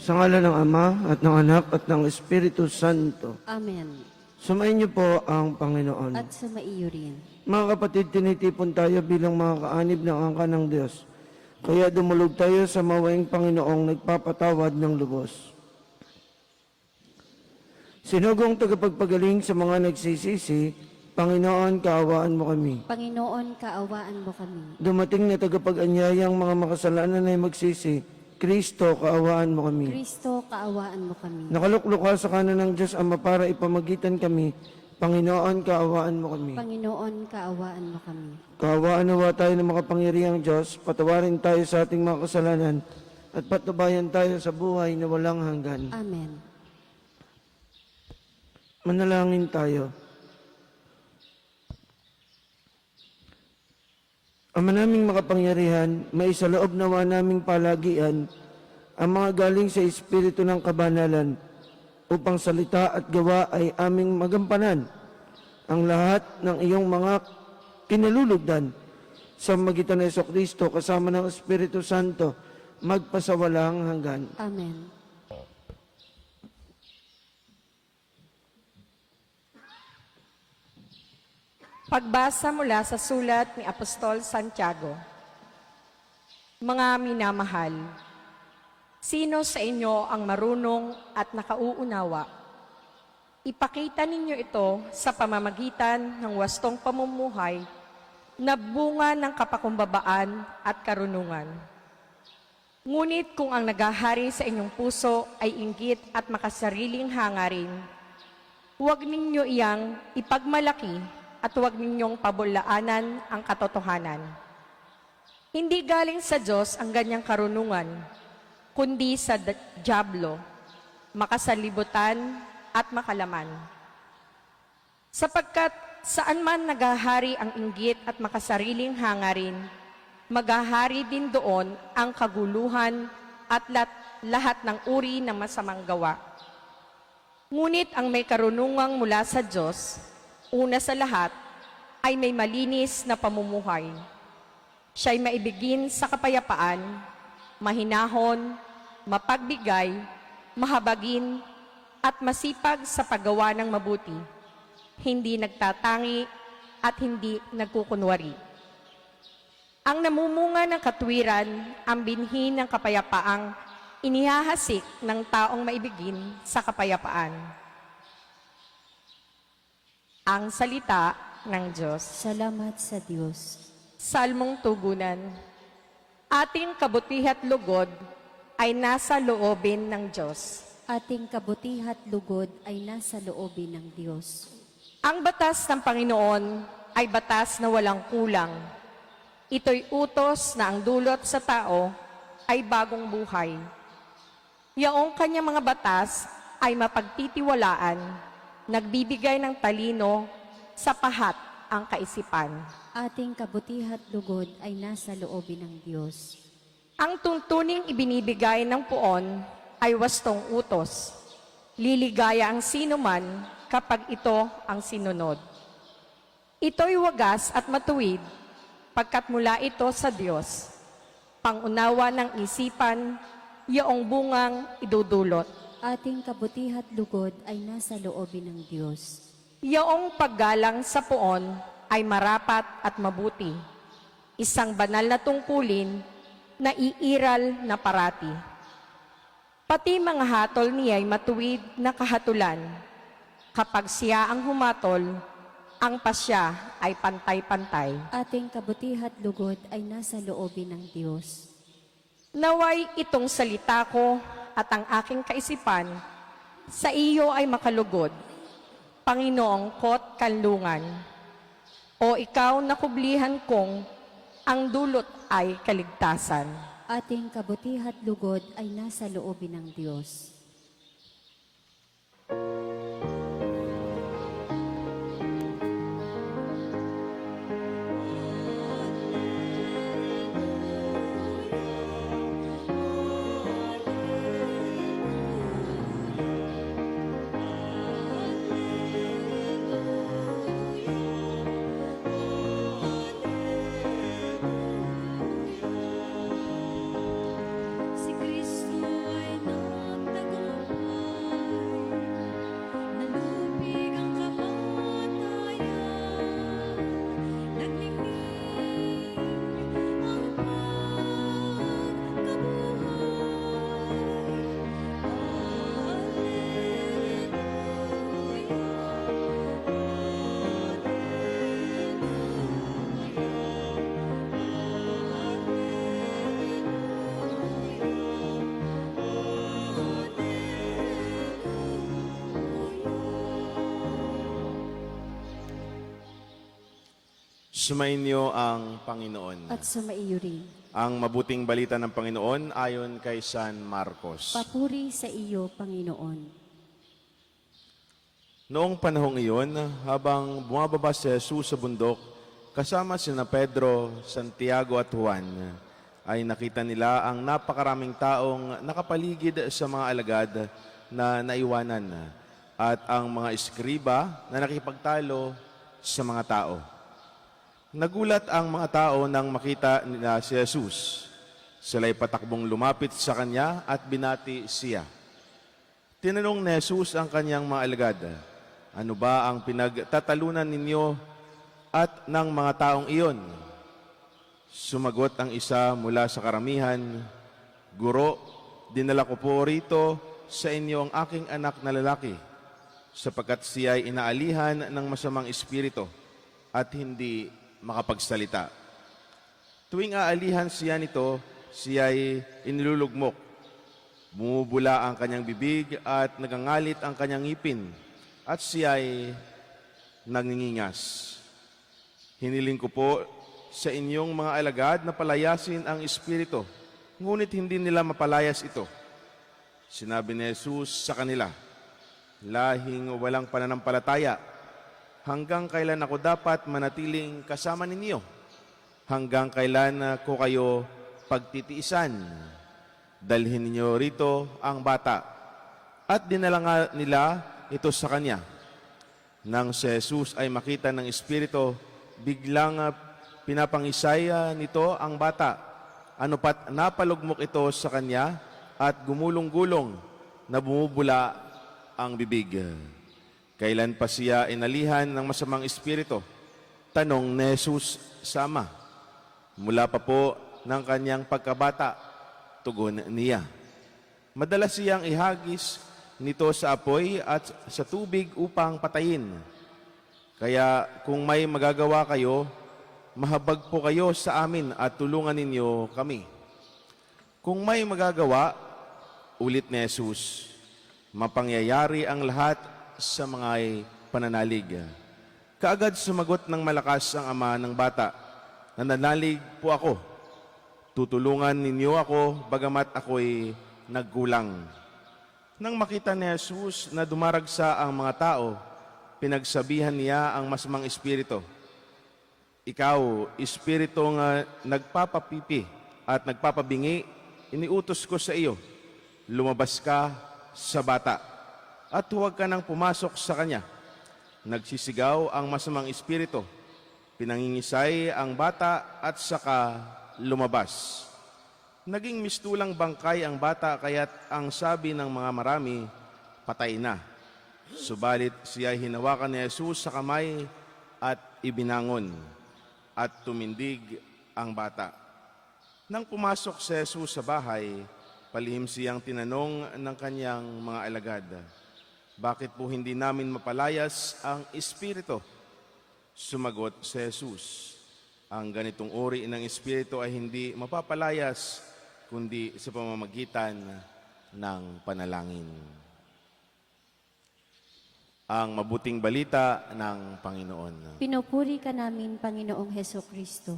Sa ngalan ng Ama, at ng Anak, at ng Espiritu Santo. Amen. Sumayin niyo po ang Panginoon. At sumaiyo rin. Mga kapatid, tinitipon tayo bilang mga kaanib ng angka ng Diyos. Kaya dumulog tayo sa mawaing Panginoong nagpapatawad ng lubos. Sinugong tagapagpagaling sa mga nagsisisi, Panginoon, kaawaan mo kami. Panginoon, kaawaan mo kami. Dumating na tagapag-anyayang mga makasalanan ay magsisi, Kristo, kaawaan mo kami. Kristo, kaawaan mo kami. Nakaluklok ka sa kanan ng Diyos Ama para ipamagitan kami, Panginoon, kaawaan mo kami. Panginoon, kaawaan mo kami. Kaawaan nawa tayo ng makapangyarihang Diyos, patawarin tayo sa ating mga kasalanan, at patubayan tayo sa buhay na walang hanggan. Amen. Manalangin tayo. Ama naming makapangyarihan, may sa loob nawa naming palagian ang mga galing sa Espiritu ng Kabanalan, upang salita at gawa ay aming magampanan ang lahat ng iyong mga kinalulugdan sa magitan ng Jesucristo kasama ng Espiritu Santo, magpasawalang hanggan. Amen. Pagbasa mula sa sulat ni Apostol Santiago. Mga minamahal, sino sa inyo ang marunong at nakauunawa? Ipakita ninyo ito sa pamamagitan ng wastong pamumuhay na bunga ng kapakumbabaan at karunungan. Ngunit kung ang naghahari sa inyong puso ay inggit at makasariling hangarin, huwag ninyo iyang ipagmalaki at huwag ninyong pabulaanan ang katotohanan. Hindi galing sa Diyos ang ganyang karunungan, kundi sa dyablo, makasalibutan at makalaman. Sapagkat saan man naghahari ang inggit at makasariling hangarin, maghahari din doon ang kaguluhan at lahat ng uri ng masamang gawa. Ngunit ang may karunungang mula sa Diyos, una sa lahat, ay may malinis na pamumuhay. Siya'y maibigin sa kapayapaan, mahinahon, mapagbigay, mahabagin, at masipag sa paggawa ng mabuti, hindi nagtatangi at hindi nagkukunwari. Ang namumunga ng katwiran, ang binhi ng kapayapaang inihahasik ng taong maibigin sa kapayapaan. Ang salita ng Diyos. Salamat sa Diyos. Salmong tugunan. Ating kabutihat lugod ay nasa loobin ng Diyos. Ating kabutihat lugod ay nasa loobin ng Diyos. Ang batas ng Panginoon ay batas na walang kulang. Ito'y utos na ang dulot sa tao ay bagong buhay. Yaong kanyang mga batas ay mapagtitiwalaan, nagbibigay ng talino sa pahat ang kaisipan. Ating kabutihat lugod ay nasa loobin ng Diyos. Ang tuntuning ibinibigay ng puon ay wastong utos. Liligaya ang sinuman kapag ito ang sinunod. Ito'y wagas at matuwid pagkat mula ito sa Diyos. Pangunawa ng isipan, yaong bungang idudulot. Ating kabutihat lugod ay nasa loobin ng Diyos. Yaong paggalang sa puon ay marapat at mabuti. Isang banal na tungkulin na iiral na parati. Pati mga hatol niya'y matuwid na kahatulan. Kapag siya ang humatol, ang pasya ay pantay-pantay. Ating kabutihat lugod ay nasa loobin ng Diyos. Naway itong salita ko at ang aking kaisipan sa iyo ay makalugod, Panginoong kot kanlungan. O ikaw na kublihan kong ang dulot ay kaligtasan. Ating kabutihat lugod ay nasa loobin ng Diyos. Si Kristo ay Sumainyo ang Panginoon. At sumaiyo rin. Ang mabuting balita ng Panginoon ayon kay San Marcos. Papuri sa iyo, Panginoon. Noong panahong iyon, habang bumababa si Jesus sa bundok, kasama sina Pedro, Santiago at Juan, ay nakita nila ang napakaraming taong nakapaligid sa mga alagad na naiwanan at ang mga eskriba na nakipagtalo sa mga tao. Nagulat ang mga tao nang makita nila si Jesus. Sila'y patakbong lumapit sa kanya at binati siya. Tinanong ni Jesus ang kanyang mga alagad, "Ano ba ang pinagtatalunan ninyo at ng mga taong iyon?" Sumagot ang isa mula sa karamihan, "Guro, dinala ko po rito sa inyo ang aking anak na lalaki, sapagkat siya ay inaalihan ng masamang espiritu at hindi makapagsalita. Tuwing aalihan siya nito, siya ay inilulugmok. Bumubula ang kanyang bibig at nagangalit ang kanyang ngipin at siya ay nangingingas. Hiniling ko po sa inyong mga alagad na palayasin ang espiritu, ngunit hindi nila mapalayas ito." Sinabi ni Jesus sa kanila, "Lahing walang pananampalataya, hanggang kailan ako dapat manatiling kasama ninyo? Hanggang kailan ko kayo pagtitiisan? Dalhin ninyo rito ang bata." At dinala nga nila ito sa kanya. Nang si Jesus ay makita ng espiritu, biglang pinapangisay nito ang bata. Ano pat napalugmok ito sa kanya at gumulong-gulong na bumubula ang bibig. Kailan pa siya inalihan ng masamang espiritu? Tanong ni Jesus sa ama. Mula pa po ng kanyang pagkabata, tugon niya. Madalas siyang ihagis nito sa apoy at sa tubig upang patayin. Kaya kung may magagawa kayo, mahabag po kayo sa amin at tulungan ninyo kami. Kung may magagawa, ulit ni Jesus, mapangyayari ang lahat sa mga pananalig. Kaagad sumagot ng malakas ang ama ng bata, "Nananalig po ako. Tutulungan ninyo ako bagamat ako'y nagkulang." Nang makita ni Jesus na dumaragsa ang mga tao, pinagsabihan niya ang masamang espiritu, "Ikaw, espiritong nagpapapipi at nagpapabingi, iniutos ko sa iyo, lumabas ka sa bata at huwag ka nang pumasok sa kanya." Nagsisigaw ang masamang espiritu, pinangingisay ang bata at saka lumabas. Naging mistulang bangkay ang bata kaya't ang sabi ng mga marami, patay na. Subalit siya hinawakan ni Jesus sa kamay at ibinangon at tumindig ang bata. Nang pumasok si Jesus sa bahay, palihim siyang tinanong ng kanyang mga alagad, "Bakit po hindi namin mapalayas ang espiritu?" Sumagot si Jesus, "Ang ganitong uri ng espiritu ay hindi mapapalayas, kundi sa pamamagitan ng panalangin." Ang mabuting balita ng Panginoon. Pinupuri ka namin, Panginoong Hesukristo.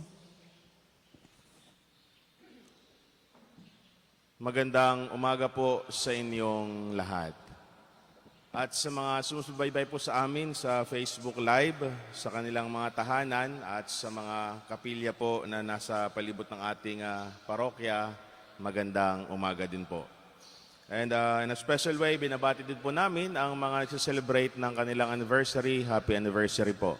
Magandang umaga po sa inyong lahat. At sa mga sumusubaybay po sa amin sa Facebook Live, sa kanilang mga tahanan at sa mga kapilya po na nasa palibot ng ating parokya, magandang umaga din po. And in a special way, binabati din po namin ang mga nagsiselebrate ng kanilang anniversary. Happy anniversary po.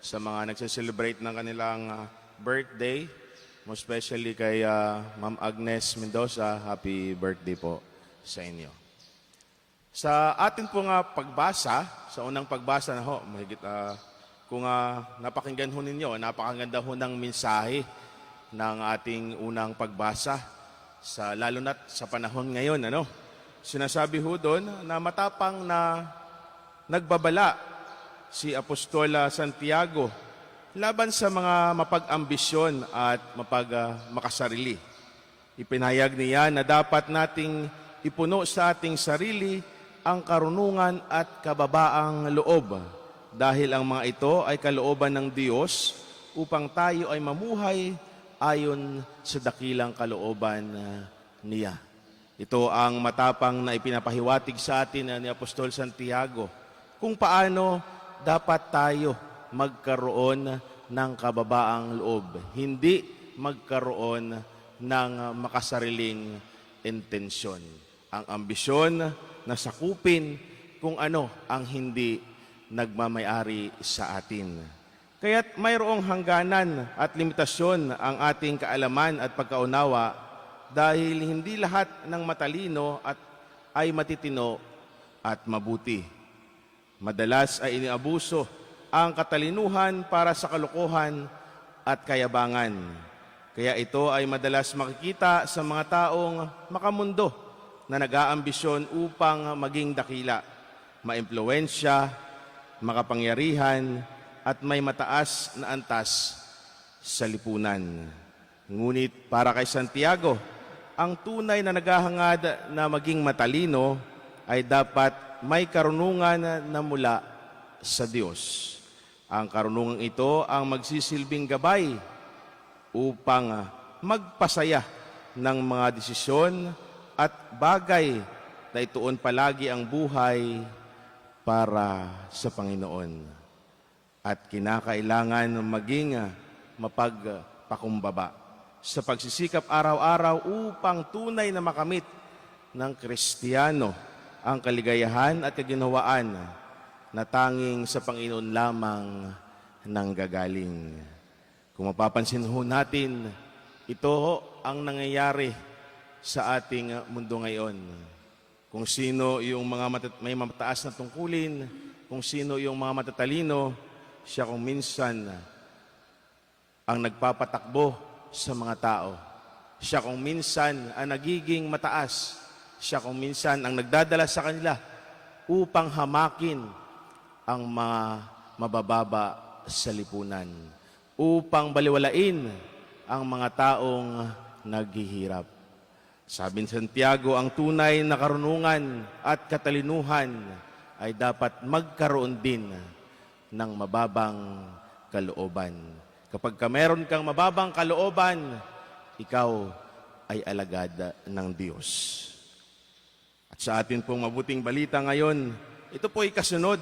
Sa mga nagsiselebrate ng kanilang birthday, most especially kay Ma'am Agnes Mendoza, happy birthday po sa inyo. Sa atin po nga pagbasa, sa unang pagbasa na ho, mahigit, kung napakinggan ho ninyo, napakaganda ho ng mensahe ng ating unang pagbasa, lalo na't sa panahon ngayon. Sinasabi ho doon na matapang na nagbabala si Apostol Santiago laban sa mga mapag-ambisyon at makasarili. Ipinahayag niya na dapat nating ipuno sa ating sarili ang karunungan at kababaang loob dahil ang mga ito ay kalooban ng Diyos upang tayo ay mamuhay ayon sa dakilang kalooban niya. Ito ang matapang na ipinapahiwatig sa atin ni Apostol Santiago kung paano dapat tayo magkaroon ng kababaang loob, hindi magkaroon ng makasariling intensyon. Ang ambisyon na sakupin kung ano ang hindi nagmamayari sa atin. Kaya't mayroong hangganan at limitasyon ang ating kaalaman at pagkaunawa dahil hindi lahat ng matalino at ay matitino at mabuti. Madalas ay iniabuso ang katalinuhan para sa kalokohan at kayabangan. Kaya ito ay madalas makikita sa mga taong makamundo na nag-aambisyon upang maging dakila, maimpluwensya, makapangyarihan, at may mataas na antas sa lipunan. Ngunit para kay Santiago, ang tunay na naghahangad na maging matalino ay dapat may karunungan na mula sa Diyos. Ang karunungan ito ang magsisilbing gabay upang magpasaya ng mga desisyon at bagay na ituon palagi ang buhay para sa Panginoon. At kinakailangan maging mapagpakumbaba sa pagsisikap araw-araw upang tunay na makamit ng Kristiyano ang kaligayahan at kaginhawaan na tanging sa Panginoon lamang nanggagaling. Kung mapapansin ho natin, ito ang nangyayari sa ating mundo ngayon. Kung sino yung may mataas na tungkulin, kung sino yung mga matatalino, siya kung minsan ang nagpapatakbo sa mga tao. Siya kung minsan ang nagiging mataas. Siya kung minsan ang nagdadala sa kanila upang hamakin ang mga mabababa sa lipunan, upang baliwalain ang mga taong naghihirap. Sabi ni Santiago, ang tunay na karunungan at katalinuhan ay dapat magkaroon din ng mababang kalooban. Kapag meron kang mababang kalooban, ikaw ay alagad ng Diyos. At sa atin pong mabuting balita ngayon, ito po ay kasunod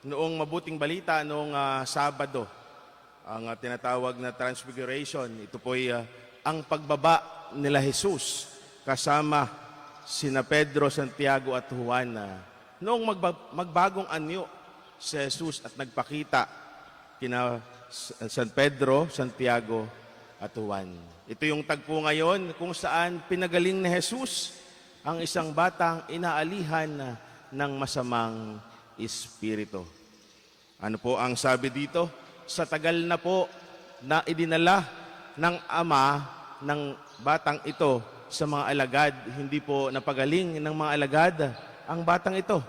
noong mabuting balita noong Sabado, ang tinatawag na Transfiguration. Ito po ay ang pagbaba nila Jesus kasama sina Pedro, Santiago at Juan. Noong magbagong anyo si Jesus at nagpakita kina San Pedro, Santiago at Juan. Ito yung tagpo ngayon kung saan pinagaling ni Jesus ang isang batang inaalihan ng masamang espiritu. Ano po ang sabi dito? Sa tagal na po na idinala ng ama ng batang ito sa mga alagad, hindi po napagaling ng mga alagad ang batang ito.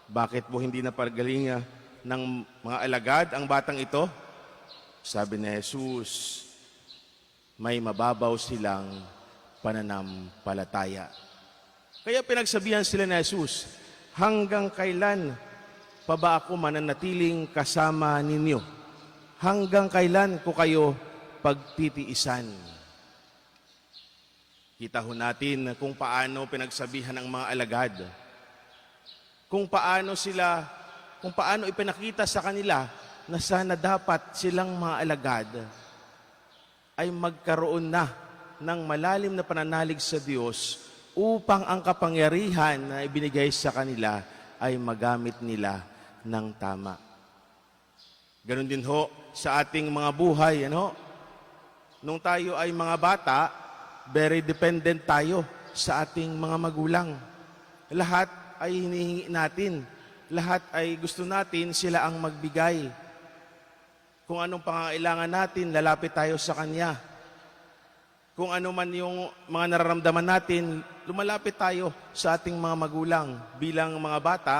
Bakit po hindi napagaling ng mga alagad ang batang ito? Sabi ni Jesus, may mababaw silang pananampalataya. Kaya pinagsabihan sila ni Jesus, hanggang kailan pa ba ako mananatiling kasama ninyo? Hanggang kailan ko kayo pagtitiisan? Kita ho natin kung paano pinagsabihan ng mga alagad. Kung paano ipinakita sa kanila na sana dapat silang mga alagad ay magkaroon na ng malalim na pananalig sa Diyos upang ang kapangyarihan na ibinigay sa kanila ay magamit nila ng tama. Ganon din ho sa ating mga buhay. Nung tayo ay mga bata, very dependent tayo sa ating mga magulang. Lahat ay hinihingi natin. Lahat ay gusto natin sila ang magbigay. Kung anong pangangailangan natin, lalapit tayo sa Kanya. Kung ano man yung mga nararamdaman natin, lumalapit tayo sa ating mga magulang. Bilang mga bata,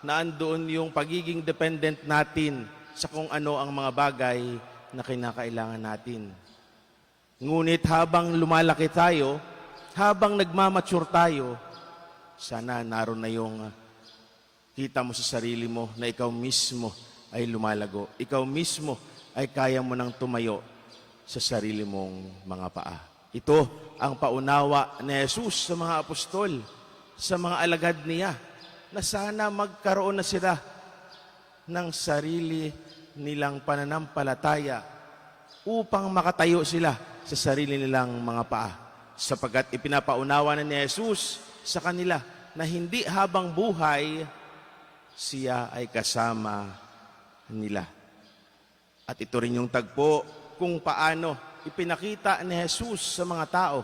naandoon yung pagiging dependent natin sa kung ano ang mga bagay na kinakailangan natin. Ngunit habang lumalaki tayo, habang nagmamature tayo, sana naroon na yung kita mo sa sarili mo na ikaw mismo ay lumalago. Ikaw mismo ay kaya mo nang tumayo sa sarili mong mga paa. Ito ang paunawa ni Jesus sa mga apostol, sa mga alagad niya, na sana magkaroon na sila ng sarili nilang pananampalataya upang makatayo sila sa sarili nilang mga paa. Sapagkat ipinapaunawa na ni Jesus sa kanila na hindi habang buhay siya ay kasama nila. At ito rin yung tagpo kung paano ipinakita ni Jesus sa mga tao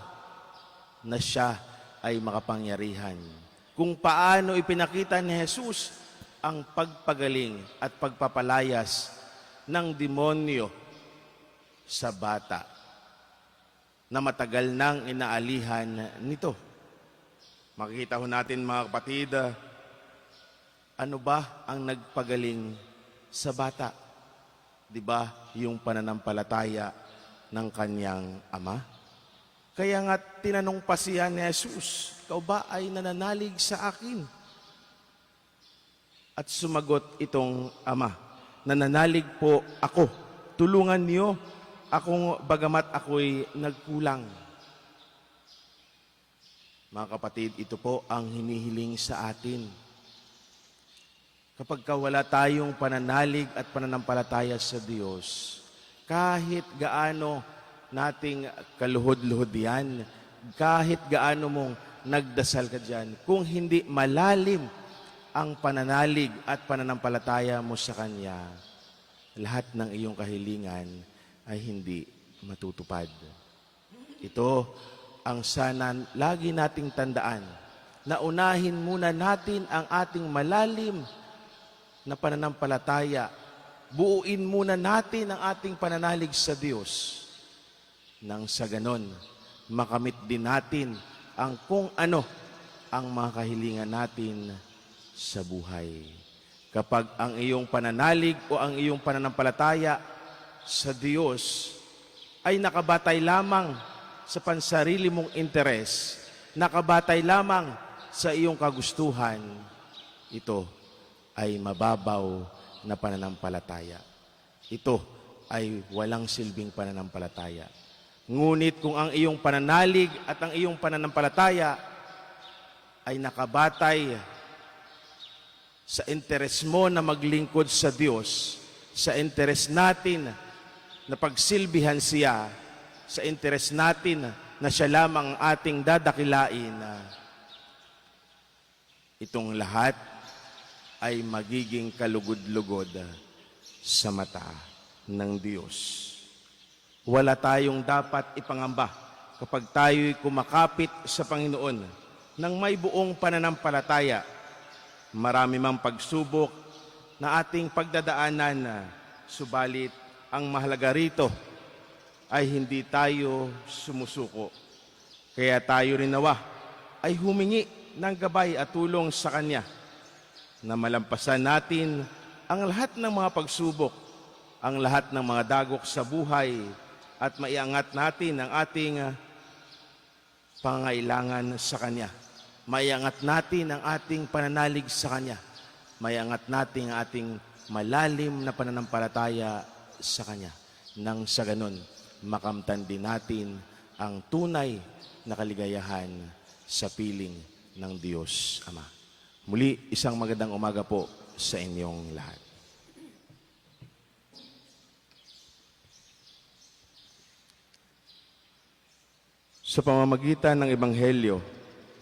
na siya ay makapangyarihan. Kung paano ipinakita ni Jesus ang pagpagaling at pagpapalayas ng demonyo sa bata na matagal nang inaalihan nito. Makikita ho natin mga kapatid, ano ba ang nagpagaling sa bata? Di ba yung pananampalataya ng kanyang ama? Kaya nga tinanong pa siya ni Jesus, ikaw ba ay nananalig sa akin? At sumagot itong ama, nananalig po ako. Tulungan niyo akong bagamat ako'y nagkulang. Mga kapatid, ito po ang hinihiling sa atin. Kapag wala tayong pananalig at pananampalataya sa Diyos, kahit gaano nating kaluhod-luhod yan, kahit gaano mong nagdasal ka dyan, kung hindi malalim ang pananalig at pananampalataya mo sa Kanya, lahat ng iyong kahilingan ay hindi matutupad. Ito ang sana lagi nating tandaan, na unahin muna natin ang ating malalim na pananampalataya. Buuin muna natin ang ating pananalig sa Diyos. Nang sa ganon, makamit din natin ang kung ano ang mga kahilingan natin sa buhay. Kapag ang iyong pananalig o ang iyong pananampalataya sa Diyos ay nakabatay lamang sa pansarili mong interes, nakabatay lamang sa iyong kagustuhan, ito ay mababaw na pananampalataya. Ito ay walang silbing pananampalataya. Ngunit kung ang iyong pananalig at ang iyong pananampalataya ay nakabatay sa interes mo na maglingkod sa Diyos, sa interes natin na pagsilbihan siya, sa interes natin na siya lamang ating dadakilain, itong lahat ay magiging kalugod-lugod sa mata ng Diyos. Wala tayong dapat ipangamba kapag tayo'y kumakapit sa Panginoon ng may buong pananampalataya. Marami mang pagsubok na ating pagdadaanan, subalit ang mahalaga rito ay hindi tayo sumusuko. Kaya tayo rin nawa ay humingi ng gabay at tulong sa Kanya na malampasan natin ang lahat ng mga pagsubok, ang lahat ng mga dagok sa buhay, at maiangat natin ang ating pangailangan sa Kanya. Maiangat natin ang ating pananalig sa Kanya. Maiangat natin ang ating malalim na pananampalataya sa Kanya. Nang sa ganon, makamtan din natin ang tunay na kaligayahan sa piling ng Diyos Ama. Muli, isang magandang umaga po sa inyong lahat. Sa pamamagitan ng Ebanghelyo,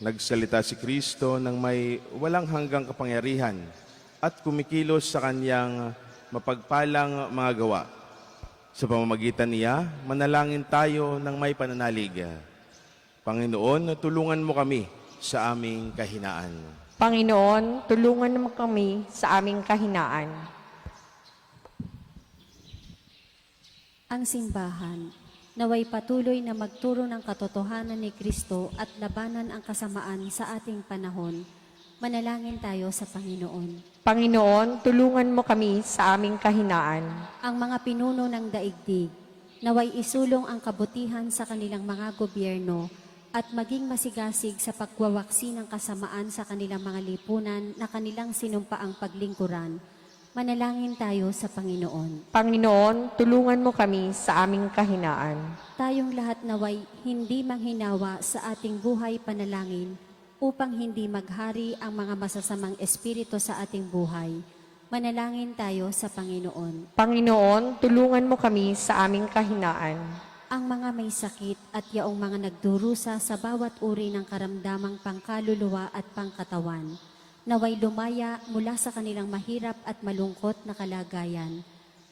nagsalita si Kristo ng may walang hanggang kapangyarihan at kumikilos sa Kanyang mapagpalang mga gawa. Sa pamamagitan niya, manalangin tayo ng may pananalig. Panginoon, tulungan mo kami sa aming kahinaan. Panginoon, tulungan mo kami sa aming kahinaan. Ang simbahan, naway patuloy na magturo ng katotohanan ni Kristo at labanan ang kasamaan sa ating panahon. Manalangin tayo sa Panginoon. Panginoon, tulungan mo kami sa aming kahinaan. Ang mga pinuno ng daigdig, naway isulong ang kabutihan sa kanilang mga gobyerno at maging masigasig sa pagwawaksi ng kasamaan sa kanilang mga lipunan na kanilang sinumpaang paglingkuran. Manalangin tayo sa Panginoon. Panginoon, tulungan mo kami sa aming kahinaan. Tayong lahat naway hindi manghinawa sa ating buhay panalangin upang hindi maghari ang mga masasamang espiritu sa ating buhay. Manalangin tayo sa Panginoon. Panginoon, tulungan mo kami sa aming kahinaan. Ang mga may sakit at yaong mga nagdurusa sa bawat uri ng karamdamang pangkaluluwa at pangkatawan, naway lumaya mula sa kanilang mahirap at malungkot na kalagayan.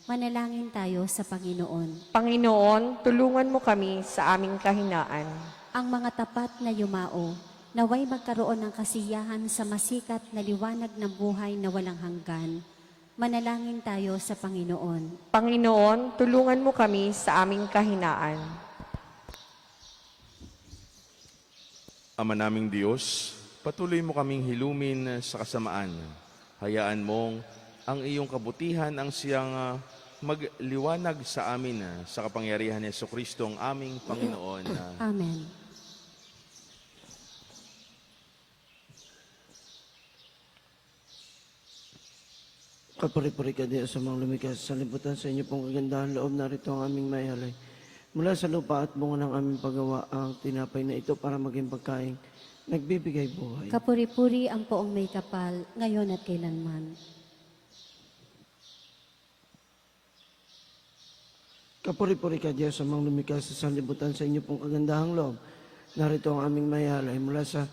Manalangin tayo sa Panginoon. Panginoon, tulungan mo kami sa aming kahinaan. Ang mga tapat na yumao, naway magkaroon ng kasiyahan sa masikat na liwanag ng buhay na walang hanggan. Manalangin tayo sa Panginoon. Panginoon, tulungan mo kami sa aming kahinaan. Ama naming Diyos, patuloy mo kaming hilumin sa kasamaan. Hayaan mong ang iyong kabutihan ang siyang magliwanag sa amin sa kapangyarihan ni Jesucristo ang aming Panginoon. Amen. Kapuri-puri ka Diyos sa mga lumikas sa libutan sa inyo pong kagandahan loob. Narito ang aming mayalay. Mula sa lupa at bunga ng aming paggawa ang tinapay na ito para maging pagkain. Nagbibigay buhay. Kapuri-puri ang poong may kapal, ngayon at kailanman. Kapuri-puri ka Diyos sa mga lumikas sa libutan sa inyo pong kagandahang loob. Narito ang aming mayalay. Mula sa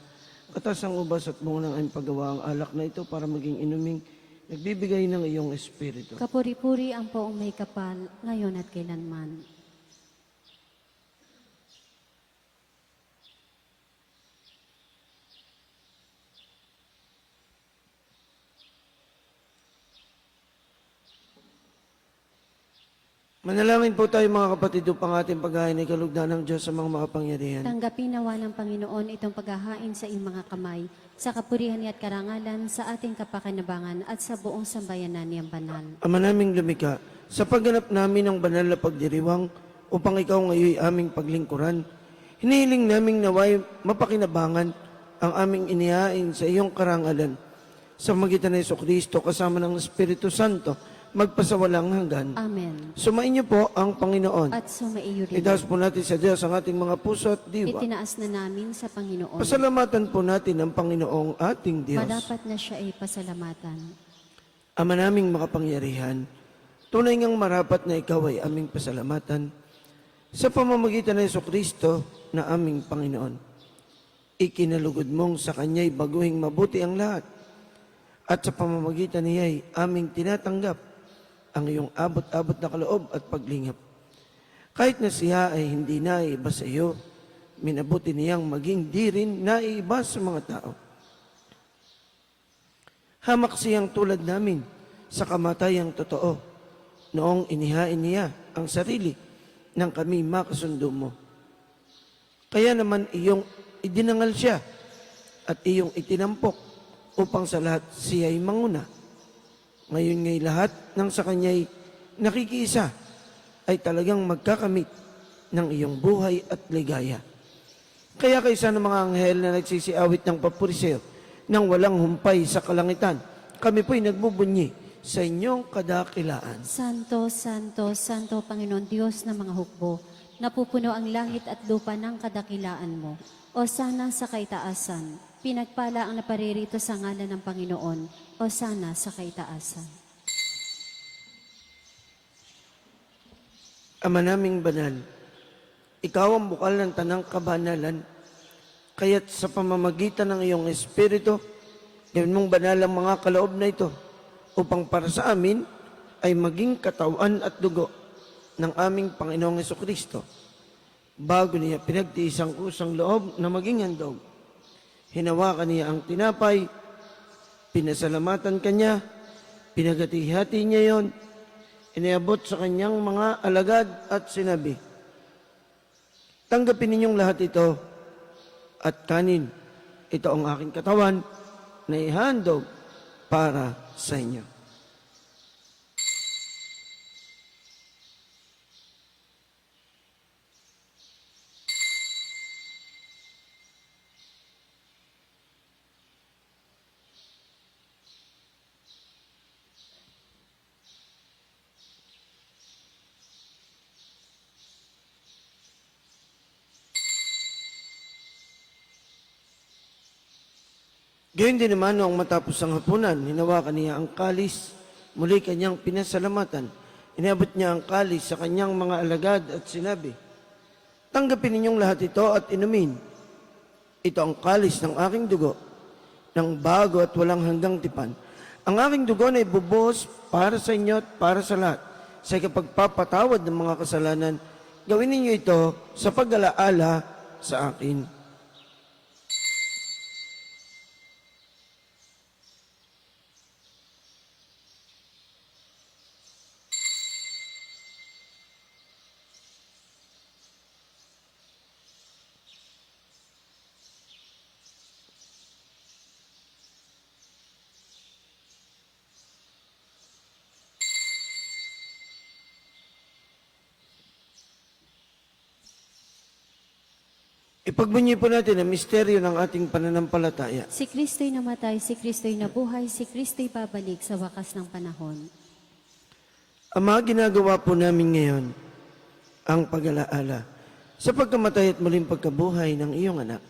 katasang ubas at bunga ng aming paggawa ang alak na ito para maging inuming nagbibigay ng iyong espiritu. Kapuri-puri ang poong may kapal, ngayon at kailanman. Manalangin po tayo mga kapatid upang ating paghahain ay kalugdan ng Diyos sa mga makapangyarihan. Tanggapin nawa ng Panginoon itong paghahain sa iyong mga kamay, sa kapurihan niya at karangalan, sa ating kapakinabangan at sa buong sambayanan niyang banal. Ama naming lumika, sa pagganap namin ng banal na pagdiriwang upang ikaw ngayon aming paglingkuran, hinihiling naming naway mapakinabangan ang aming inihain sa iyong karangalan. Sa magitan ng Jesucristo kasama ng Espiritu Santo, magpasawalang hanggan. Amen. Sumainyo po ang Panginoon. At sumaiyo rin. Itaas po natin sa Diyos ang ating mga puso at diwa. Itinaas na namin sa Panginoon. Pasalamatan po natin ang Panginoong ating Diyos. Madapat na siya ay pasalamatan. Ama naming makapangyarihan, tunay ngang marapat na ikaw ay aming pasalamatan sa pamamagitan ng Jesucristo na aming Panginoon. Ikinalugod mong sa Kanya'y baguhing mabuti ang lahat at sa pamamagitan niya'y aming tinatanggap ang iyong abot-abot na kaloob at paglingap. Kahit na siya ay hindi naiiba sa iyo, minabuti niyang maging di rin naiiba sa mga tao. Hamak siyang tulad namin sa kamatayang totoo, noong inihain niya ang sarili nang kami makasundo mo. Kaya naman iyong idinangal siya at iyong itinampok upang sa lahat siya'y manguna. Ngayon ngay lahat ng sa kanya'y nakikiisa ay talagang magkakamit ng iyong buhay at ligaya. Kaya kaysa ng mga anghel na nagsisiawit ng papuriseo nang walang humpay sa kalangitan, kami po'y nagbubunyi sa inyong kadakilaan. Santo, Santo, Santo Panginoon Diyos ng mga hukbo, napupuno ang langit at lupa ng kadakilaan mo. O sana sa kaitaasan, pinagpala ang naparirito sa ngalan ng Panginoon. O sana sa kaitaasan. Ama naming banal, ikaw ang bukal ng tanang kabanalan, kaya't sa pamamagitan ng iyong Espiritu, gawin mong banal ang mga kaloob na ito, upang para sa amin ay maging katawan at dugo ng aming Panginoong Jesucristo. Bago niya pinagtiis ang kusang loob na maging handog, hinawakan niya ang tinapay, pinasalamatan kanya, pinagati-hati niya yon, iniabot sa kanyang mga alagad at sinabi, tanggapin ninyong lahat ito at kanin. Ito ang aking katawan na ihandog para sa inyo. Gayon din naman noong matapos ang hapunan, hinawakan niya ang kalis, muli kanyang pinasalamatan. Inabot niya ang kalis sa kanyang mga alagad at sinabi, "Tanggapin ninyong lahat ito at inumin. Ito ang kalis ng aking dugo, ng bago at walang hanggang tipan. Ang aking dugo na ibubuhos para sa inyo at para sa lahat. Sa ikapagpapatawad ng mga kasalanan, gawin ninyo ito sa pag-alaala sa akin." Ipagbunyi po natin ang misteryo ng ating pananampalataya. Si Kristo'y namatay, si Kristo'y nabuhay, si Kristo'y babalik sa wakas ng panahon. Ama, ginagawa po namin ngayon ang pag-alaala sa pagkamatay at muling pagkabuhay ng iyong anak.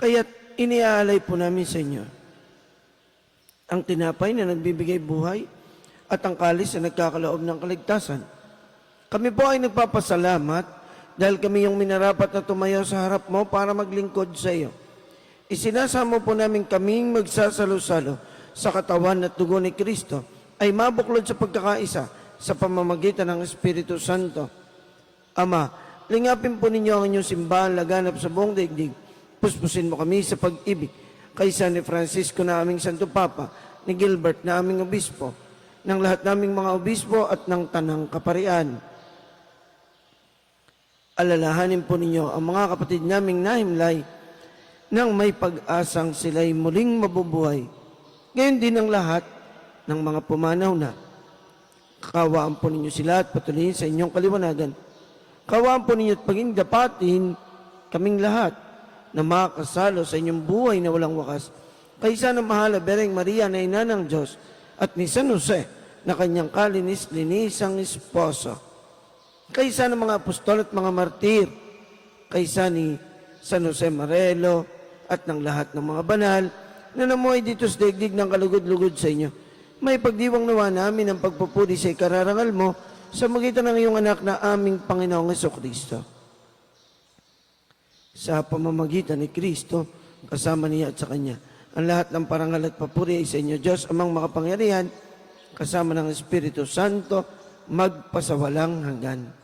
Kaya't iniaalay po namin sa inyo ang tinapay na nagbibigay buhay at ang kalis na nagkakaloob ng kaligtasan. Kami po ay nagpapasalamat dahil kami yung minarapat na tumayo sa harap mo para maglingkod sa iyo. Isinasamo po namin kaming magsasalo-salo sa katawan at dugo ni Kristo ay mabuklod sa pagkakaisa sa pamamagitan ng Espiritu Santo. Ama, lingapin po ninyo ang inyong simbahan laganap sa buong daigdig. Puspusin mo kami sa pag-ibig kay San Francisco na aming Santo Papa, ni Gilbert na aming obispo, ng lahat naming mga obispo at ng tanang kaparian. Alalahanin po ninyo ang mga kapatid naming nahimlay nang may pag-asang sila'y muling mabubuhay. Ngayon din ang lahat ng mga pumanaw na. Kawaan po ninyo sila at patuloyin sa inyong kaliwanagan. Kawaan po ninyo at paging dapatin kaming lahat na makasalo sa inyong buhay na walang wakas. Kaysa ng mahal na Bereng Maria na ina ng Diyos at ni San Jose na kanyang kalinis-linisang esposo. Kaysa ng mga apostol at mga martir, kaysa ni San Jose Marelo at ng lahat ng mga banal na namuhay dito sa daigdig ng kalugod-lugod sa inyo. May pagdiwang nawa namin ang pagpupuri sa ikararangal mo sa magitan ng iyong anak na aming Panginoong Jesucristo. Sa pamamagitan ni Kristo, kasama niya at sa Kanya, ang lahat ng parangal at papuri ay sa inyo, Diyos, amang makapangyarihan, kasama ng Espiritu Santo, magpasawalang hanggan.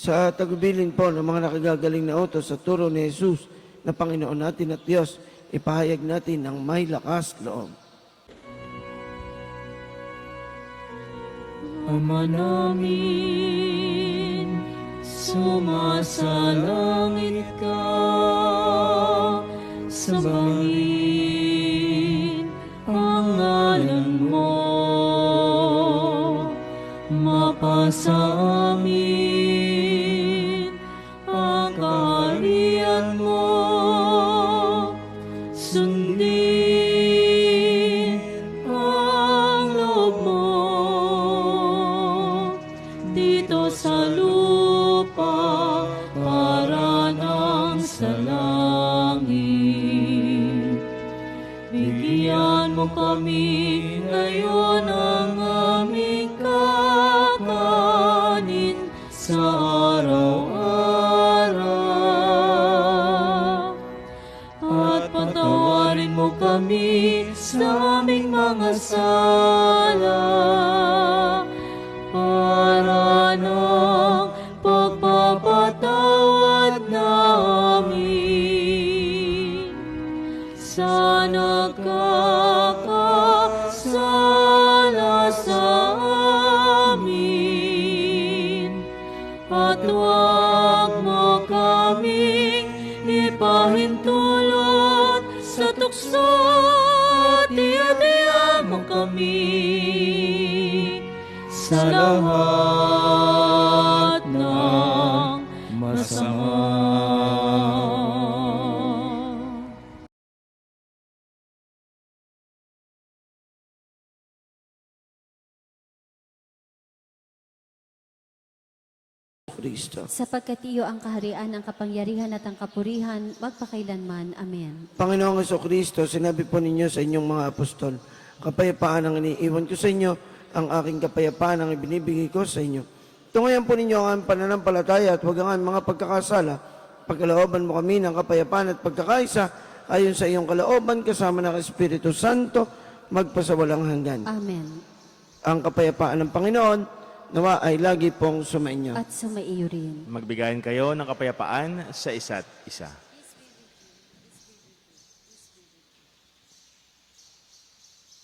Sa tagubilin po ng mga nakagagaling na utos sa turo ni Jesus na Panginoon natin at Diyos, ipahayag natin ng may lakas loob. Ama namin, sumasalangit ka, sambahin ang ngalan mo, mapasa amin ang kaharian mo, sundin ang loob mo dito sa lupa para nang sa langit. Bigyan mo kami ngayon ang aming kakanin sa araw-araw. At patawarin mo kami sa aming mga sala para ng pagpapatawad namin sa nagkakasala sa amin. At huwag mo kaming ipahintulot sa tukso, at iadya mo kami sa lahat ng masama. Kristo. Sapagkat iyo ang kaharian, ang kapangyarihan at ang kapurihan, magpakailanman. Amen. Panginoong Heso Kristo, sinabi po ninyo sa inyong mga apostol, kapayapaan ang iniiwan ko sa inyo, ang aking kapayapaan ang ibinibigay ko sa inyo. Tungayan po ninyo ang aming pananampalataya at huwag ang aming mga pagkakasala. Pagkalooban mo kami ng kapayapaan at pagkakaisa, ayon sa iyong kalooban kasama ng Espiritu Santo, magpasawalang hanggan. Amen. Ang kapayapaan ng Panginoon, nawa ay lagi pong sumainyo. At sumaiyo rin. Magbigayan kayo ng kapayapaan sa isa't isa.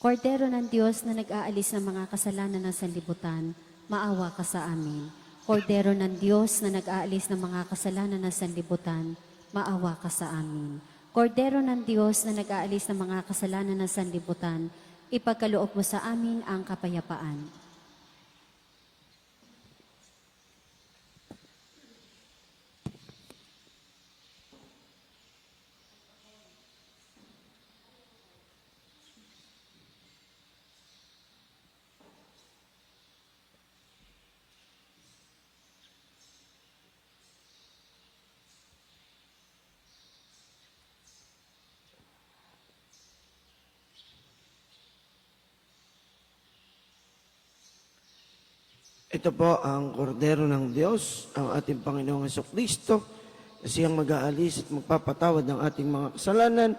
Kordero ng Diyos na nag-aalis ng mga kasalanan ng sanlibutan, maawa ka sa amin. Kordero ng Diyos na nag-aalis ng mga kasalanan ng sanlibutan, maawa ka sa amin. Kordero ng Diyos na nag-aalis ng mga kasalanan ng sanlibutan, ipagkaloob mo sa amin ang kapayapaan. Ito po ang kordero ng Diyos, ang ating Panginoong Hesukristo, na siyang mag-aalis at magpapatawad ng ating mga kasalanan.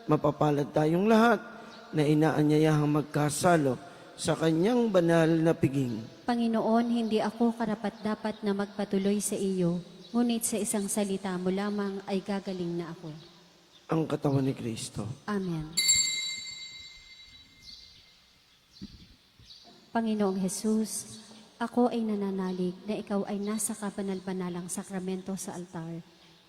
Mapapalad tayong lahat na inaanyayahang magkasalo sa kanyang banal na piging. Panginoon, hindi ako karapat-dapat na magpatuloy sa iyo, ngunit sa isang salita mo lamang ay gagaling na ako. Ang katawan ni Kristo. Amen. Panginoong Jesus, ako ay nananalig na ikaw ay nasa kabanal-banalang sakramento sa altar.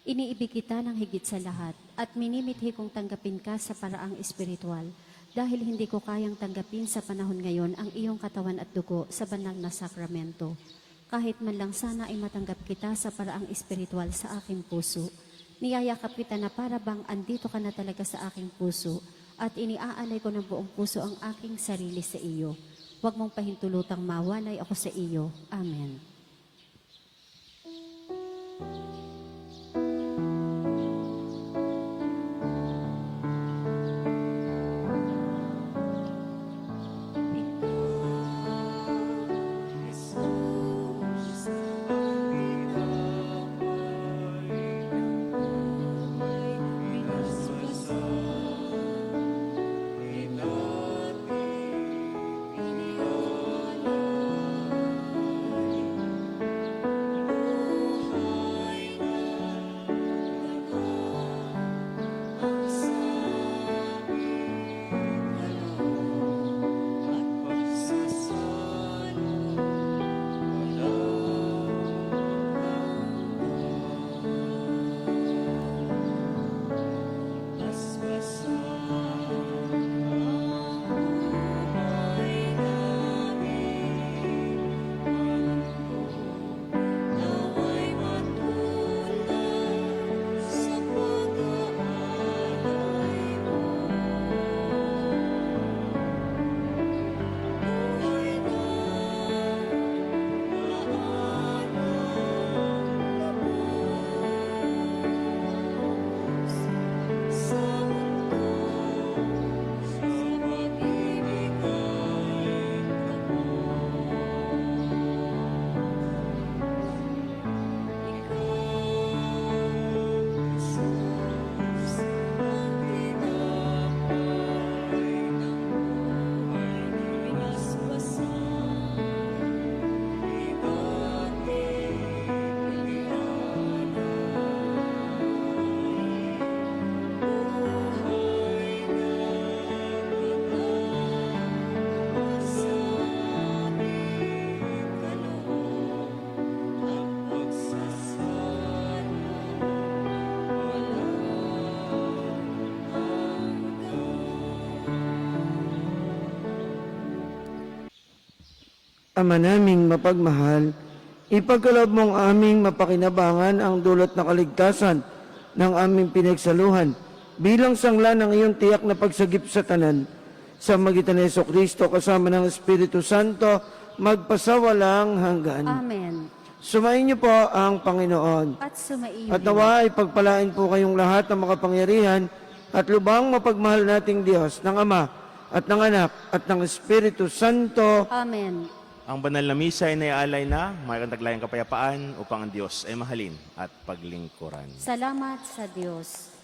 Iniibig kita ng higit sa lahat at minimithi kong tanggapin ka sa paraang espiritual dahil hindi ko kayang tanggapin sa panahon ngayon ang iyong katawan at dugo sa banal na sakramento. Kahit man lang sana ay matanggap kita sa paraang espiritual sa aking puso. Niyayakap kita na para bang andito ka na talaga sa aking puso at iniaalay ko ng buong puso ang aking sarili sa iyo. Huwag mong pahintulutang mawalay ako sa iyo. Amen. Ama naming mapagmahal, ipagkaloob mong aming mapakinabangan ang dulot na kaligtasan ng aming pinagsaluhan bilang sangla ng iyong tiyak na pagsagip sa tanan. Sa magitan ni Jesucristo kasama ng Espiritu Santo, magpasawalang hanggan. Amen. Sumayin niyo po ang Panginoon. At sumaiyo At din. nawa ay pagpalain po kayong lahat ng makapangyarihan at lubang mapagmahal nating Diyos ng Ama at ng Anak at ng Espiritu Santo. Amen. Ang banal na misa ay naialay na may kantaglayang kapayapaan upang ang Diyos ay mahalin at paglingkuran. Salamat sa Diyos.